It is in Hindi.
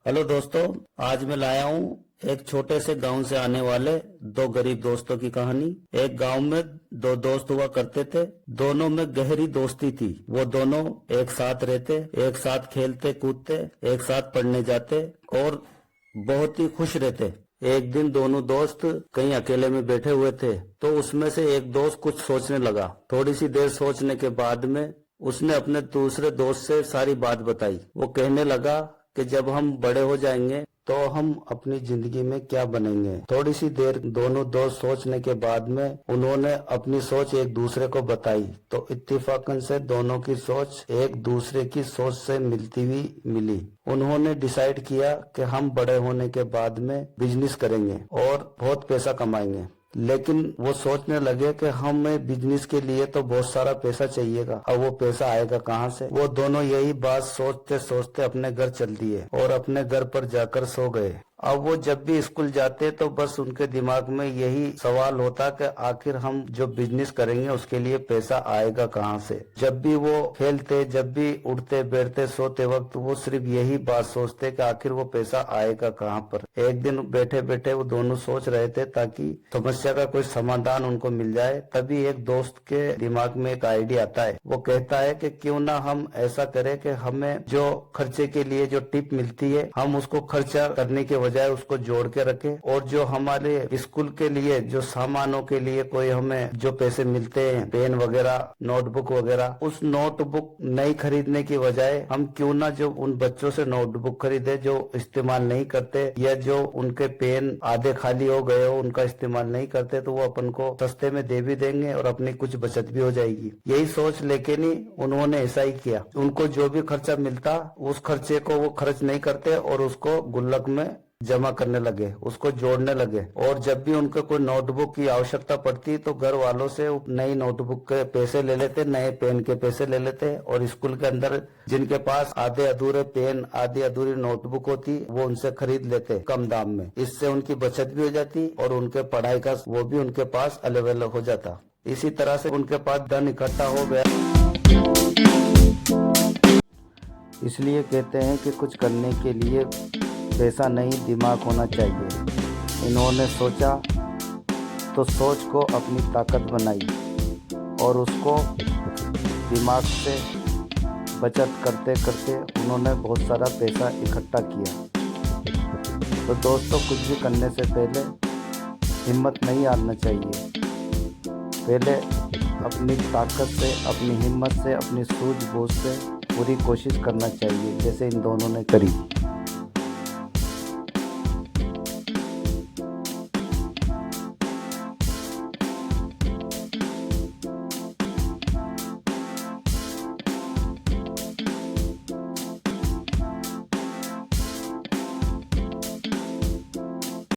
हेलो दोस्तों, आज मैं लाया हूँ एक छोटे से गांव से आने वाले दो गरीब दोस्तों की कहानी। एक गांव में दो दोस्त हुआ करते थे। दोनों में गहरी दोस्ती थी। वो दोनों एक साथ रहते, एक साथ खेलते कूदते, एक साथ पढ़ने जाते और बहुत ही खुश रहते। एक दिन दोनों दोस्त कहीं अकेले में बैठे हुए थे तो उसमें से एक दोस्त कुछ सोचने लगा। थोड़ी सी देर सोचने के बाद में उसने अपने दूसरे दोस्त से सारी बात बताई। वो कहने लगा कि जब हम बड़े हो जाएंगे तो हम अपनी जिंदगी में क्या बनेंगे। थोड़ी सी देर दोनों दोस्त सोचने के बाद में उन्होंने अपनी सोच एक दूसरे को बताई तो इत्तेफाकन से दोनों की सोच एक दूसरे की सोच से मिलती हुई मिली। उन्होंने डिसाइड किया कि हम बड़े होने के बाद में बिजनेस करेंगे और बहुत पैसा कमाएंगे। लेकिन वो सोचने लगे कि हमें बिजनेस के लिए तो बहुत सारा पैसा चाहिएगा, अब वो पैसा आएगा कहाँ से। वो दोनों यही बात सोचते सोचते अपने घर चल दिए और अपने घर पर जाकर सो गए। अब वो जब भी स्कूल जाते तो बस उनके दिमाग में यही सवाल होता कि आखिर हम जो बिजनेस करेंगे उसके लिए पैसा आएगा कहाँ से। जब भी वो खेलते, जब भी उठते बैठते सोते वक्त वो सिर्फ यही बात सोचते कि आखिर वो पैसा आएगा कहाँ पर। एक दिन बैठे बैठे वो दोनों सोच रहे थे ताकि समस्या का कोई समाधान उनको मिल जाए। तभी एक दोस्त के दिमाग में एक आइडिया आता है। वो कहता है कि क्यों ना हम ऐसा करें कि हमें जो खर्चे के लिए जो टिप मिलती है हम उसको खर्चा करने के बजाय उसको जोड़ के रखें, और जो हमारे स्कूल के लिए जो सामानों के लिए कोई हमें जो पैसे मिलते हैं, पेन वगैरह, नोटबुक वगैरह, उस नोटबुक नई खरीदने की बजाय हम क्यों ना जो उन बच्चों से नोटबुक खरीदे जो इस्तेमाल नहीं करते या जो उनके पेन आधे खाली हो गए हो उनका इस्तेमाल नहीं करते, तो वो अपन को सस्ते में दे भी देंगे और अपनी कुछ बचत भी हो जाएगी। यही सोच लेके नहीं उन्होंने ऐसा ही किया। उनको जो भी खर्चा मिलता उस खर्चे को वो खर्च नहीं करते और उसको गुल्लक में जमा करने लगे, उसको जोड़ने लगे। और जब भी उनको कोई नोटबुक की आवश्यकता पड़ती तो घर वालों से नई नोटबुक के पैसे ले लेते, नए पेन के पैसे ले लेते, और स्कूल के अंदर जिनके पास आधे अधूरे पेन, आधी अधूरी नोटबुक होती वो उनसे खरीद लेते कम दाम में। इससे उनकी बचत भी हो जाती और उनके पढ़ाई का वो भी उनके पास अवेलेबल हो जाता। इसी तरह से उनके पास धन इकट्ठा हो गया। इसलिए कहते हैं कि कुछ करने के लिए पैसा नहीं दिमाग होना चाहिए। इन्होंने सोचा तो सोच को अपनी ताकत बनाई और उसको दिमाग से बचत करते करते उन्होंने बहुत सारा पैसा इकट्ठा किया। तो दोस्तों, कुछ भी करने से पहले हिम्मत नहीं हारना चाहिए। पहले अपनी ताकत से, अपनी हिम्मत से, अपनी सूझबूझ से पूरी कोशिश करना चाहिए, जैसे इन दोनों ने करी।